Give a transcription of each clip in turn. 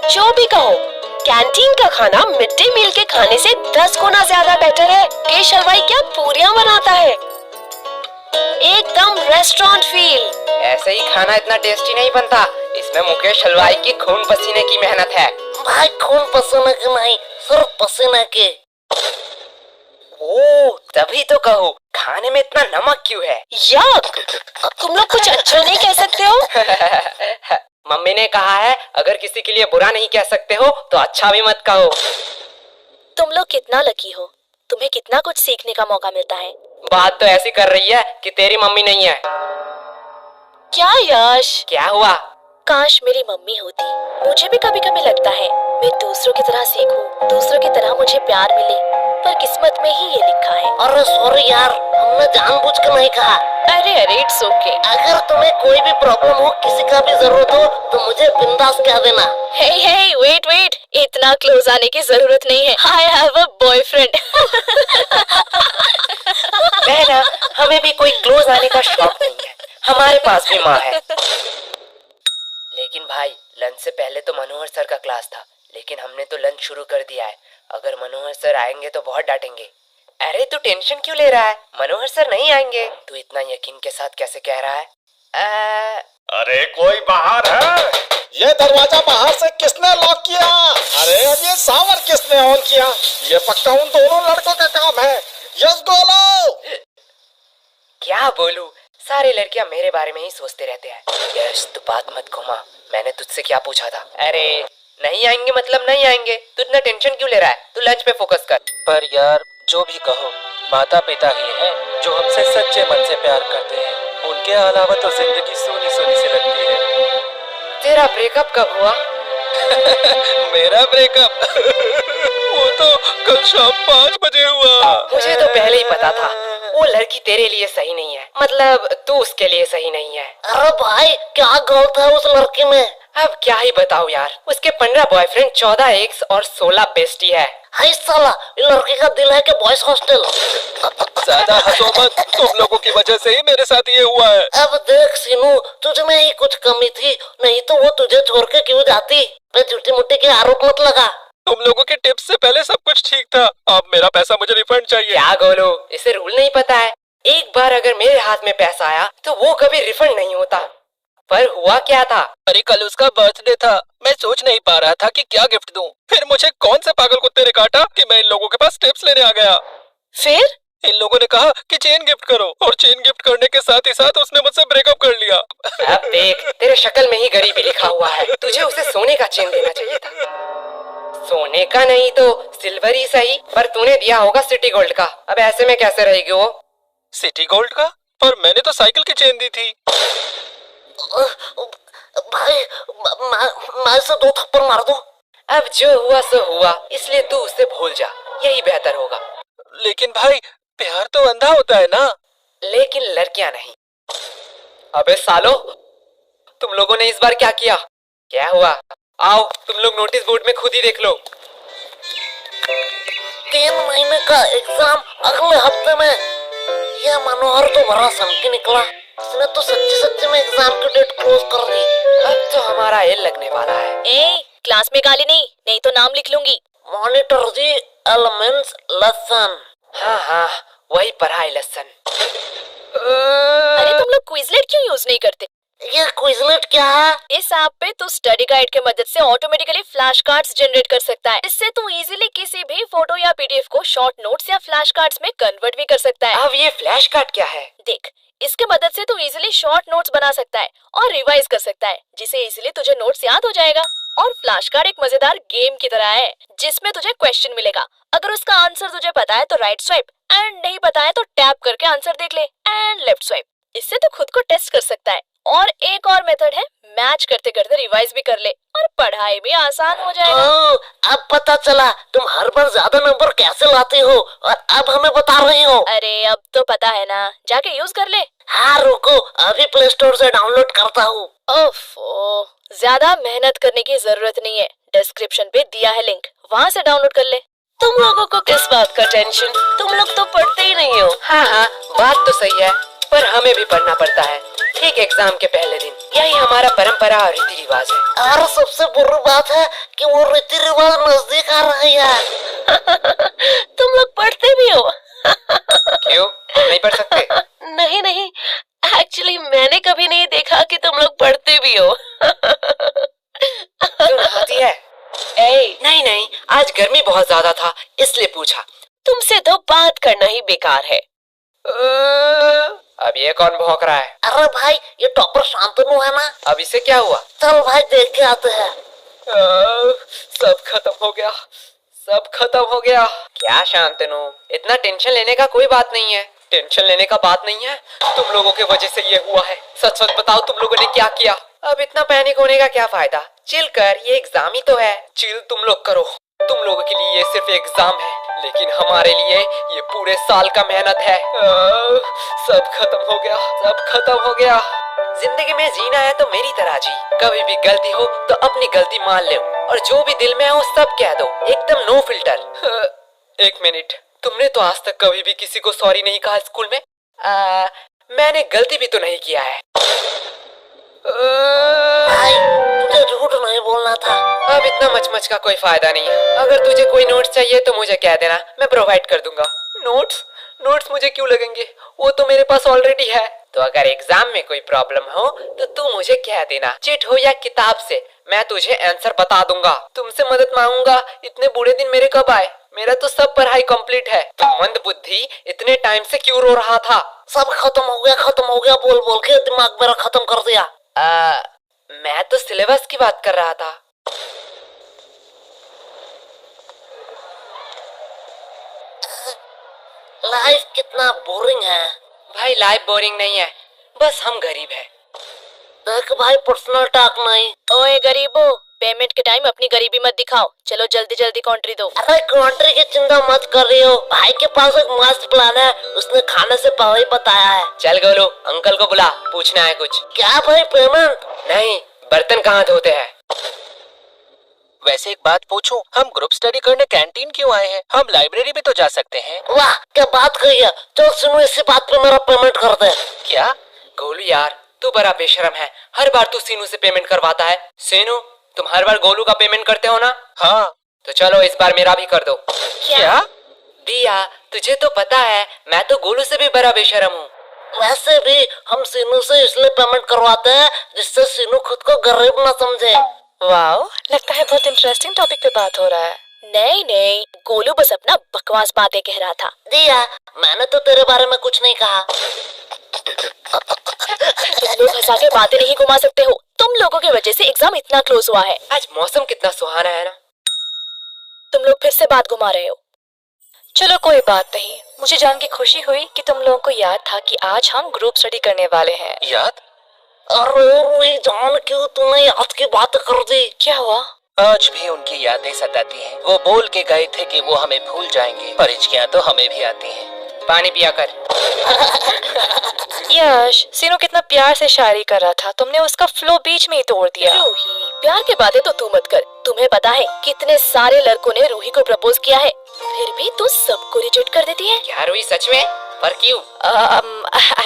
जो भी कहो, कैंटीन का खाना मिड डे मील के खाने से 10 गुना ज्यादा बेटर है। केश हलवाई क्या पूरियां बनाता है, एकदम रेस्टोरेंट फील। ऐसे ही खाना इतना टेस्टी नहीं बनता, इसमें मुकेश हलवाई की खून पसीने की मेहनत है। भाई खून पसीने की नहीं, सिर्फ पसीने की। ओह, तभी तो कहूँ खाने में इतना नमक क्यों है। याक, तुम लोग कुछ अच्छा नहीं कह सकते हो। मम्मी ने कहा है अगर किसी के लिए बुरा नहीं कह सकते हो तो अच्छा भी मत कहो। तुम लोग कितना लकी हो, तुम्हें कितना कुछ सीखने का मौका मिलता है। बात तो ऐसी कर रही है कि तेरी मम्मी नहीं है। क्या यश, क्या हुआ? काश मेरी मम्मी होती। मुझे भी कभी कभी लगता है मैं दूसरों की तरह सीखूं, दूसरों की तरह मुझे प्यार मिले, पर किस्मत में ही ये लिखा है। अरे सॉरी यार, हमने जानबूझ कर नहीं कहा। अरे इट्स ओके। अगर तुम्हें कोई भी प्रॉब्लम हो, किसी का भी जरूरत हो तो मुझे बिंदास कह देना। हे वेट, इतना क्लोज आने की जरूरत नहीं है। I have a boyfriend. बहना, हमें भी कोई क्लोज आने का शौक नहीं है, हमारे पास भी माँ है। लेकिन भाई, लंच से पहले तो मनोहर सर का क्लास था, लेकिन हमने तो लंच शुरू कर दिया है। अगर मनोहर सर आएंगे तो बहुत डांटेंगे। अरे तू टेंशन क्यों ले रहा है, मनोहर सर नहीं आएंगे। तू इतना यकीन के साथ कैसे कह रहा है? अरे कोई बाहर है? ये दरवाजा बाहर से किसने लॉक किया? अरे अब ये सावर किसने ऑन किया? ये पक्का उन दोनों लड़कों का काम है। यस बोलो। क्या बोलूं, सारे लड़कियां मेरे बारे में ही सोचते रहते हैं। यश तू बात मत घुमा, मैंने तुझसे क्या पूछा था? अरे नहीं आएंगे मतलब नहीं आएंगे, तू इतना टेंशन क्यों ले रहा है? तू लंच पे फोकस कर। पर यार जो भी कहो, माता पिता ही हैं जो हमसे सच्चे मन से प्यार करते हैं। उनके अलावा तो जिंदगी सूनी सूनी सी लगती है। तेरा ब्रेकअप कब हुआ? मेरा ब्रेकअप वो तो कल शाम 5 बजे हुआ। मुझे तो पहले ही पता था वो लड़की तेरे लिए सही नहीं है, मतलब तू उसके लिए सही नहीं है। अरे भाई क्या गलत है उस लड़की में? अब क्या ही बताऊं यार, उसके 15 बॉयफ्रेंड, 14 एक्स और 16 बेस्टी है। हाय साला, ये लड़की का दिल है कि बॉयज हॉस्टल। ज्यादा हंसो मत, तुम लोगों की वजह से ही मेरे साथ ये हुआ है। अब देख सीनू, तुझ में ही कुछ कमी थी, नहीं तो वो तुझे छोड़ के क्यों जाती? पे झूठी मुट्ठी के आरोप मत लगा। तुम लोगों के टिप्स से पहले सब कुछ ठीक था, अब मेरा पैसा मुझे रिफंड चाहिए। क्या गोलू, इसे रूल नहीं पता है? एक बार अगर मेरे हाथ में पैसा आया तो वो कभी रिफंड नहीं होता। पर हुआ क्या था? अरे कल उसका बर्थडे था, मैं सोच नहीं पा रहा था कि क्या गिफ्ट दूं। फिर मुझे कौन से पागल कुत्ते ने काटा कि मैं इन लोगों के पास टिप्स लेने आ गया। फिर इन लोगों ने कहा कि चेन गिफ्ट करो, और चेन गिफ्ट करने के साथ ही साथ उसने मुझसे ब्रेकअप कर लिया। अब देख, तेरे शक्ल में ही गरीबी लिखा हुआ है, तुझे उसे सोने का चेन देना चाहिए था। सोने का नहीं तो सिल्वर ही सही, पर तूने दिया होगा सिटी गोल्ड का। अब ऐसे में कैसे रहेगी वो? सिटी गोल्ड का? पर मैंने तो साइकिल की चेन दी थी। भाई मैं से 2 थप्पड़ मार दूं? अब जो हुआ सो हुआ, इसलिए तू उसे भूल जा, यही बेहतर होगा। लेकिन भाई प्यार तो अंधा होता है ना। लेकिन लड़कियां नहीं। अबे सालो, तुम लोगों ने इस बार क्या किया? क्या हुआ? आओ तुम लोग नोटिस बोर्ड में खुद ही देख लो। 3 महीने का एग्जाम अगले हफ्ते में। यह मनोहर तो बड़ा सनकी निकला, इसने तो सच्ची में एग्जाम की डेट क्लोज कर दी। अब तो हमारा एल लगने वाला है। ए, क्लास में गाली नहीं तो नाम लिख लूंगी। मॉनिटर जी, एलिमेंट्स लेसन। हाँ, वही पढ़ाई लेसन। अरे तुम लोग क्विजलेट क्यों यूज नहीं करते? ये क्विजलेट क्या है? इस ऐप पे तू स्टडी गाइड के मदद से ऑटोमेटिकली फ्लैश कार्ड्स जनरेट कर सकता है। इससे तू इजीली किसी भी फोटो या पीडीएफ को शॉर्ट नोट्स या फ्लैश कार्ड्स में कन्वर्ट भी कर सकता है। अब ये फ्लैश कार्ड क्या है? देख, इसके मदद से तू इजीली शॉर्ट नोट्स बना सकता है और रिवाइज कर सकता है, जिससे इजीली तुझे नोट्स याद हो जाएगा। और फ्लैश कार्ड एक मजेदार गेम की तरह है, जिसमें तुझे क्वेश्चन मिलेगा। अगर उसका आंसर तुझे पता है तो राइट स्वाइप, एंड नहीं पता है तो टैप करके आंसर देख ले, एंड लेफ्ट स्वाइप। इससे तू खुद को टेस्ट कर सकता है। और एक और मेथड है, मैच करते करते रिवाइज भी कर ले और पढ़ाई भी आसान हो जाएगा। अब पता चला तुम हर बार ज्यादा नंबर कैसे लाती हो, और अब हमें बता रही हो। अरे अब तो पता है ना, जाके यूज कर ले। हाँ रुको, अभी प्ले स्टोर से डाउनलोड करता हूँ। ओफो, ज्यादा मेहनत करने की जरूरत नहीं है, डिस्क्रिप्शन पे दिया है लिंक, वहाँ से डाउनलोड कर ले। तुम लोगों को किस बात का टेंशन, तुम लोग तो पढ़ते ही नहीं हो। हाँ, बात तो सही है, पर हमें भी पढ़ना पड़ता है ठीक एग्जाम के पहले दिन। यही हमारा परंपरा और रीति रिवाज है। और सबसे बुरी बात है कि वो रीति रिवाज नजदीक आ रहा है यार। तुम लोग पढ़ते भी हो? क्यों, हम नहीं पढ़ सकते? नहीं नहीं, एक्चुअली मैंने कभी नहीं देखा कि तुम लोग पढ़ते भी हो। क्यों नहाती है? नहीं नहीं, आज गर्मी बहुत ज्यादा था इसलिए पूछा। तुमसे तो बात करना ही बेकार है। अब ये कौन भौंक रहा है? अरे भाई ये टॉपर शांतनु है ना। अब इसे क्या हुआ? चल भाई देख के आते हैं। सब खत्म हो गया, सब खत्म हो गया। क्या शांतनु, इतना टेंशन लेने का कोई बात नहीं है। टेंशन लेने का बात नहीं है, तुम लोगों के वजह से ये हुआ है। सच सच बताओ तुम लोगों ने क्या किया? अब इतना पैनिक होने का क्या फायदा? चिल कर, ये एग्जाम ही तो है। चिल तुम लोग करो, तुम लोगों के लिए ये सिर्फ एग्जाम है, लेकिन हमारे लिए ये पूरे साल का मेहनत है। सब खत्म हो गया, सब खत्म हो गया। जिंदगी में जीना है तो मेरी तरह जी। कभी भी गलती हो तो अपनी गलती मान लो और जो भी दिल में हो सब कह दो, एकदम नो फिल्टर। एक मिनट, तुमने तो आज तक कभी भी किसी को सॉरी नहीं कहा स्कूल में? मैंने गलती भी तो नहीं किया है। भाई तुझे झूठ नहीं बोलना था। अब इतना मचमच का कोई फायदा नहीं है। अगर तुझे कोई नोट्स चाहिए तो मुझे कह देना, मैं प्रोवाइड कर दूंगा। नोट्स? नोट्स मुझे क्यों लगेंगे, वो तो मेरे पास ऑलरेडी है। तो अगर एग्जाम में कोई प्रॉब्लम हो तो तू मुझे कह देना, चिट हो या किताब से, मैं तुझे आंसर बता दूंगा। तुमसे मदद मांगूंगा, इतने बुरे दिन मेरे कब आए? मेरा तो सब पढ़ाई कंप्लीट है। तो मंद बुद्धि इतने टाइम से क्यों रो रहा था? सब खत्म हो गया बोल बोल के दिमाग मेरा खत्म कर दिया। मैं तो सिलेबस की बात कर रहा था। लाइफ कितना बोरिंग है। भाई लाइफ बोरिंग नहीं है, बस हम गरीब हैं। देख भाई पर्सनल टॉक नहीं। ओए गरीबो, पेमेंट के टाइम अपनी गरीबी मत दिखाओ। चलो जल्दी जल्दी कंट्री दो। अरे कंट्री की चिंता मत कर रही हो, भाई के पास एक मस्त प्लान है, उसने खाने से पहले ही बताया है। चल गोलू, अंकल को बुला, पूछना है कुछ। क्या भाई पेमेंट? नहीं, बर्तन कहाँ धोते हैं? वैसे एक बात पूछूं, हम ग्रुप स्टडी करने कैंटीन क्यों आए हैं? हम लाइब्रेरी भी तो जा सकते हैं। वाह क्या बात कही है। चल सुनो, इसी बात पे मेरा पेमेंट कर दे। क्या? गोलू यार, तू बड़ा बेशरम है, हर बार तू सीनू से पेमेंट करवाता है। सीनू, तुम हर बार गोलू का पेमेंट करते हो ना? हाँ। तो चलो इस बार मेरा भी कर दो। क्या? दिया, तुझे तो पता है मैं तो गोलू से भी बड़ा बेशरम हूँ। वैसे भी हम सीनू से इसलिए पेमेंट करवाते हैं जिससे सीनू खुद को गरीब न समझे। वाओ, लगता है बहुत इंटरेस्टिंग टॉपिक पे बात हो रहा है। नहीं नहीं, गोलू बस अपना बकवास बातें कह रहा था। दिया, मैंने तो तेरे बारे में कुछ नहीं कहा। तुम लोग हंसा के बातें नहीं घुमा सकते हो। तुम लोगों की वजह से एग्जाम इतना क्लोज हुआ है। आज मौसम कितना सुहाना है ना। तुम लोग फिर से बात घुमा रहे हो। चलो कोई बात नहीं, मुझे जान के खुशी हुई कि तुम लोगों को याद था कि आज हम ग्रुप स्टडी करने वाले हैं। याद? अरे वही जान क्यों तूने याद की बात कर दी। क्या हुआ? आज भी उनकी यादें सताती हैं। वो बोल के गए थे कि वो हमें भूल जाएंगे, पर हिचकियां तो हमें भी आती हैं। पानी पिया कर। यश, सीनू कितना प्यार से शायरी कर रहा था, तुमने उसका फ्लो बीच में ही तोड़ दिया। रूही, प्यार की बातें तो तू मत कर। तुम्हें पता है कितने सारे लड़कों ने रूही को प्रपोज किया है, फिर भी तू सबको रिजेक्ट कर देती है। क्या रूही, सच में? पर क्यों?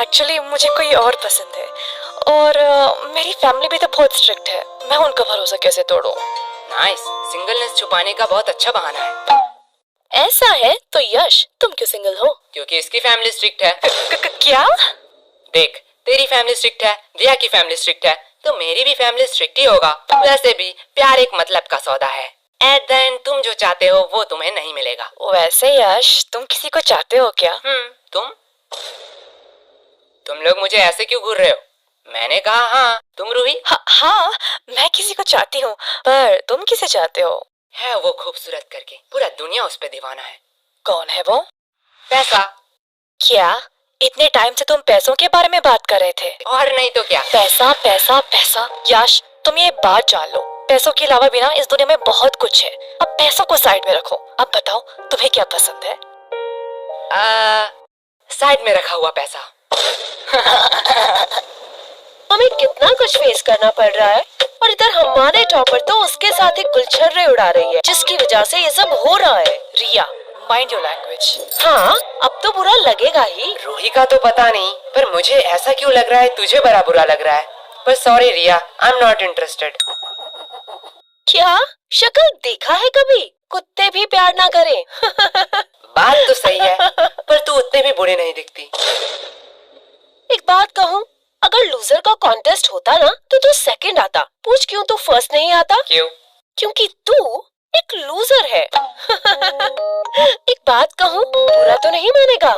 एक्चुअली मुझे कोई और पसंद है, और मेरी फैमिली भी तो बहुत स्ट्रिक्ट है। मैं उनका भरोसा कैसे तोड़ूं? नाइस, सिंगलनेस छुपाने का बहुत अच्छा बहाना है। ऐसा है तो यश, तुम क्यों सिंगल हो? क्योंकि इसकी फैमिली स्ट्रिक्ट है। क्या? देख, तेरी फैमिली स्ट्रिक्ट है, दिया की फैमिली स्ट्रिक्ट है, तो मेरी भी फैमिली स्ट्रिक्ट ही होगा। वैसे भी प्यार एक मतलब का सौदा है। एट द एंड तुम जो चाहते हो वो तुम्हें नहीं मिलेगा। वैसे यश, तुम किसी को चाहते हो क्या? तुम लोग मुझे ऐसे क्यों घूर रहे हो? मैंने कहा हाँ। तुम रूही? हाँ, मैं किसी को चाहती हूँ, पर तुम किसे चाहते हो? है वो खूबसूरत करके, पूरा दुनिया उस पे दीवाना है। कौन है वो? पैसा। क्या इतने टाइम से तुम पैसों के बारे में बात कर रहे थे? और नहीं तो क्या। पैसा पैसा पैसा। यश, तुम ये बात जान लो, पैसों के अलावा भी ना इस दुनिया में बहुत कुछ है। अब पैसों को साइड में रखो। अब बताओ तुम्हें क्या पसंद है? साइड में रखा हुआ पैसा। हमें कितना कुछ फेस करना पड़ रहा है, और इधर हमारे टॉपर तो उसके साथ ही गुलछर्रे उड़ा रही है, जिसकी वजह से ये सब हो रहा है। रिया, माइंड योर लैंग्वेज। हाँ, अब तो बुरा लगेगा ही। रूही का तो पता नहीं, पर मुझे ऐसा क्यों लग रहा है तुझे बड़ा बुरा लग रहा है। पर sorry Riya, I am not interested. क्या शक्ल देखा है कभी? कुत्ते भी प्यार ना करें। बात तो सही है, पर तू उतने भी बुरे नहीं दिखती। एक बात कहूँ, अगर लूजर का कॉन्टेस्ट होता ना तो तू सेकंड आता। पूछ क्यों तू फर्स्ट नहीं आता? क्यों? क्योंकि तू एक लूजर है। एक बात कहूँ, बुरा तो नहीं मानेगा?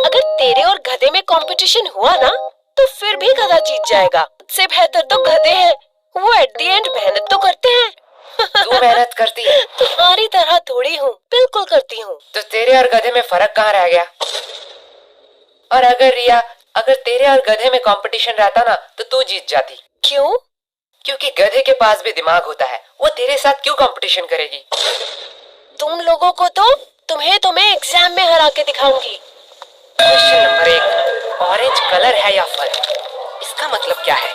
अगर तेरे और गधे में कंपटीशन हुआ ना तो फिर भी गधा जीत जाएगा। उससे बेहतर तो गधे हैं, वो एट द एंड मेहनत तो करते हैं। तू मेहनत करती है? तुम्हारी तरह थोड़ी हूँ, बिल्कुल करती हूँ। तो तेरे और गधे में फर्क कहाँ रह गया? और अगर रिया, अगर तेरे और गधे में कंपटीशन रहता ना तो तू जीत जाती। क्यों? क्योंकि गधे के पास भी दिमाग होता है, वो तेरे साथ क्यों कंपटीशन करेगी? तुम लोगों को तो तुम्हें मैं एग्जाम में हरा के दिखाऊंगी। क्वेश्चन नंबर 1, ऑरेंज कलर है या फल? इसका मतलब क्या है?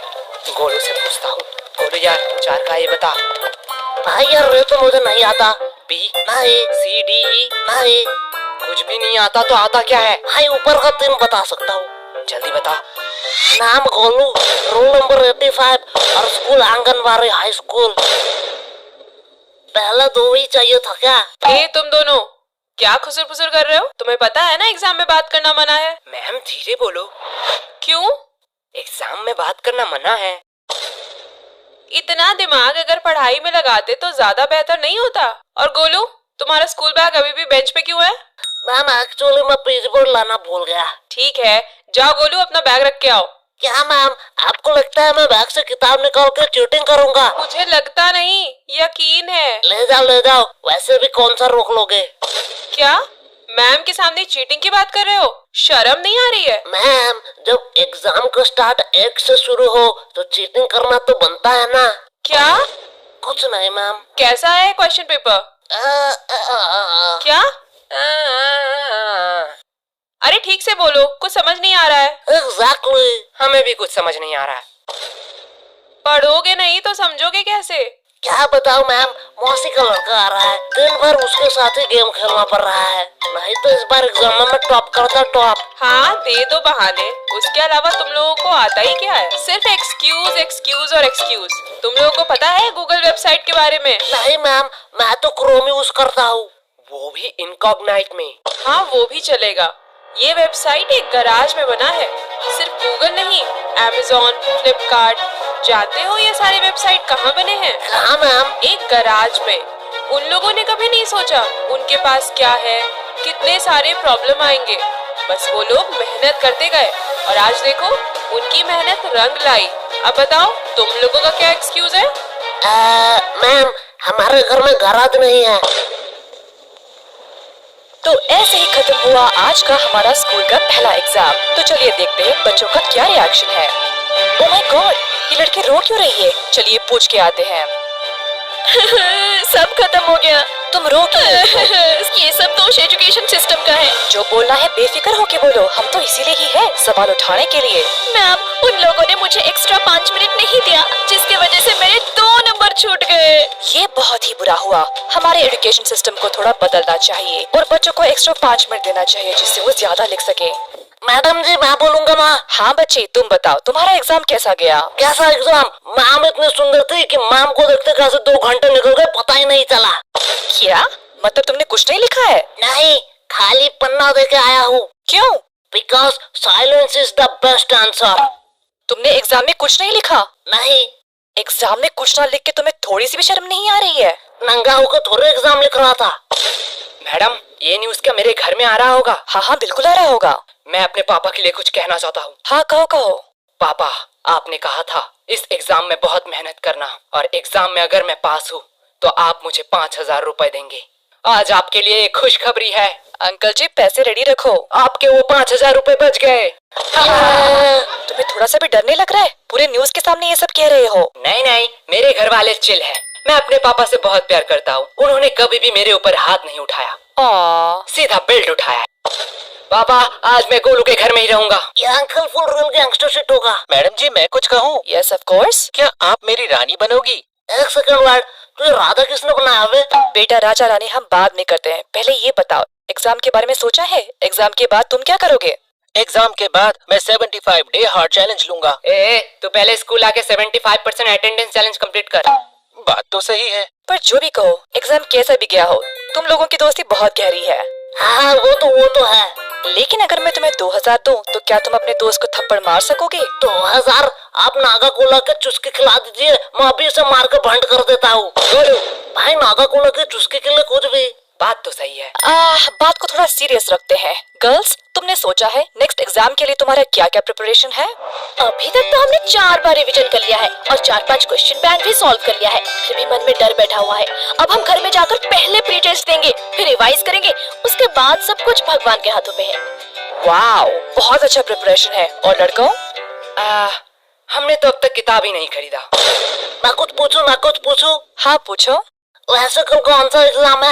गोलू से पूछता हूँ। गोलू यार, 4 का ये बता। भाई यार ये तो मुझे नहीं आता। बी नहीं। C D E? नहीं। कुछ भी नहीं आता तो आता क्या है? भाई ऊपर का 3 बता सकता हूँ। जल्दी बता। नाम गोलू, रोल नंबर 85 और स्कूल आंगनबाड़ी हाई स्कूल। पहला 2 ही चाहिए था क्या? तुम दोनों क्या खुसर फुसर कर रहे हो? तुम्हें पता है ना एग्जाम में बात करना मना है। मैम धीरे बोलो। क्यों? एग्जाम में बात करना मना है। इतना दिमाग अगर पढ़ाई में लगाते तो ज्यादा बेहतर नहीं होता। और गोलू, तुम्हारा स्कूल बैग अभी भी बेंच पे क्यों है? मैम एक्चुअली मैं पेजबोर्ड लाना भूल गया। ठीक है, जाओ गोलू अपना बैग रख के आओ। क्या मैम, आपको लगता है मैं बैग से किताब निकाल के चीटिंग करूंगा? मुझे लगता नहीं, यकीन है। ले जाओ, वैसे भी कौन सा रोक लोगे? क्या मैम के सामने चीटिंग की बात कर रहे हो? शर्म नहीं आ रही है? मैम जब एग्जाम का स्टार्ट 1 से शुरू हो तो चीटिंग करना तो बनता है ना। क्या? कुछ नहीं मैम। कैसा है क्वेश्चन पेपर? क्या? अरे ठीक से बोलो, कुछ समझ नहीं आ रहा है। एग्जैक्टली। हमें भी कुछ समझ नहीं आ रहा है। पढ़ोगे नहीं तो समझोगे कैसे? क्या बताओ मैम, मौसी का लड़का आ रहा है, दिन भर उसके साथ ही गेम खेलना पड़ रहा है। नहीं तो इस बार एग्जाम में मैं टॉप करता टॉप। हाँ दे दो बहाने, उसके अलावा तुम लोगों को आता ही क्या है? सिर्फ एक्सक्यूज एक्सक्यूज और एक्सक्यूज। तुम लोगों को पता है गूगल वेबसाइट के बारे में? नहीं मैम, मैं तो क्रोम यूज करता हूँ। वो भी इनकॉग्नाइट में। हाँ वो भी चलेगा। ये वेबसाइट एक गराज में बना है, सिर्फ गूगल नहीं, Amazon, फ्लिपकार्ट। जानते हो ये सारे वेबसाइट कहाँ बने हैं? कहाँ मैम? एक गराज में। उन लोगों ने कभी नहीं सोचा उनके पास क्या है, कितने सारे प्रॉब्लम आएंगे। बस वो लोग मेहनत करते गए और आज देखो उनकी मेहनत रंग लाई। अब बताओ तुम लोगों का क्या एक्सक्यूज है? मैम हमारे घर में गराज नहीं है। तो ऐसे ही खत्म हुआ आज का हमारा स्कूल का पहला एग्जाम। तो चलिए देखते हैं बच्चों का क्या रिएक्शन है। ओह माय गॉड, ये लड़की रो क्यों रही है? चलिए पूछ के आते हैं। सब खत्म हो गया, तुम रो क्यों? ये सब दोष एजुकेशन सिस्टम का है। जो बोलना है बेफिक्र होके बोलो, हम तो इसीलिए ही है, सवाल उठाने के लिए। मैम उन लोगों ने मुझे एक्स्ट्रा 5 मिनट नहीं दिया, जिसकी वजह से मेरे 2 नंबर छूट गए। ये बहुत ही बुरा हुआ। हमारे एजुकेशन सिस्टम को थोड़ा बदलना चाहिए और बच्चों को एक्स्ट्रा 5 मिनट देना चाहिए, जिससे वो ज्यादा लिख सके। मैडम जी मैं बोलूंगा माँ। हाँ बच्चे तुम बताओ, तुम्हारा एग्जाम कैसा गया? कैसा एग्जाम? मैम इतनी सुंदर थी कि मैम को देखते कैसे 2 घंटे निकल गए पता ही नहीं चला। क्या मतलब तुमने कुछ नहीं लिखा है? नहीं, खाली पन्ना दे के आया हूँ। क्यों? Because silence is the best answer. तुमने एग्जाम में कुछ नहीं लिखा? नहीं। एग्जाम में कुछ ना लिख के तुम्हें थोड़ी सी भी शर्म नहीं आ रही है? नंगा होकर थोड़े एग्जाम लिख रहा था। मैडम ये न्यूज़ क्या मेरे घर में आ रहा होगा? हाँ हाँ बिल्कुल आ रहा होगा। मैं अपने पापा के लिए कुछ कहना चाहता हूँ। हाँ कहो कहो। पापा आपने कहा था इस एग्जाम में बहुत मेहनत करना और एग्जाम में अगर मैं पास हूँ तो आप मुझे 5000 रुपए देंगे। आज आपके लिए एक खुशखबरी है। अंकल जी पैसे रेडी रखो। आपके वो 5000 रुपए बच गए। तुम्हें थोड़ा सा भी डर नहीं लग रहा है? पूरे न्यूज के सामने ये सब कह रहे हो। नहीं नहीं, मेरे घर वाले चिल है। मैं अपने पापा से बहुत प्यार करता हूँ। उन्होंने कभी भी मेरे ऊपर हाथ नहीं उठाया, सीधा बेल्ट उठाया। पापा आज मैं गोलू के घर में ही रहूंगा। ये uncle full real gangster shit होगा। मैडम जी मैं कुछ कहूँ? Yes of course. क्या आप मेरी रानी बनोगी? एक सेकंड वर्ड, तुझे राधा किसने बनाया? बेटा राजा रानी हम बाद में करते हैं, पहले ये बताओ एग्जाम के बारे में सोचा है? एग्जाम के बाद तुम क्या करोगे? एग्जाम के बाद मैं 75 डे हार्ड चैलेंज लूंगा। तू पहले स्कूल आके 75% अटेंडेंस चैलेंज कंप्लीट कर। बात तो सही है। पर जो भी कहो, एग्जाम कैसा भी गया हो, तुम लोगों की दोस्ती बहुत गहरी है। हाँ वो तो है। लेकिन अगर मैं तुम्हें 2000 दूं, तो क्या तुम अपने दोस्त को थप्पड़ मार सकोगे? 2000? आप नागा कोला के चुस्की खिला दीजिए, मैं अभी इसे मार के भंड कर देता हूँ। भाई नागा कोला के चुस्की के लिए कुछ भी। बात तो सही है। बात को थोड़ा सीरियस रखते हैं। गर्ल्स, तुमने सोचा है नेक्स्ट एग्जाम के लिए तुम्हारा क्या क्या प्रिपरेशन है? अभी तक तो हमने 4 बार रिवीजन कर लिया है और 4-5 क्वेश्चन बैंक भी सॉल्व कर लिया है। फिर भी मन में डर बैठा हुआ है। अब हम घर में जाकर पहले प्री टेस्ट देंगे, फिर रिवाइज करेंगे, उसके बाद सब कुछ भगवान के हाथों पे है। वाओ, बहुत अच्छा प्रिपरेशन है। और लड़कों? हमने तो अब तक किताब ही नहीं खरीदा। मैं कुछ पूछूं? हाँ पूछो। वैसे कल कौन सा एग्जाम है?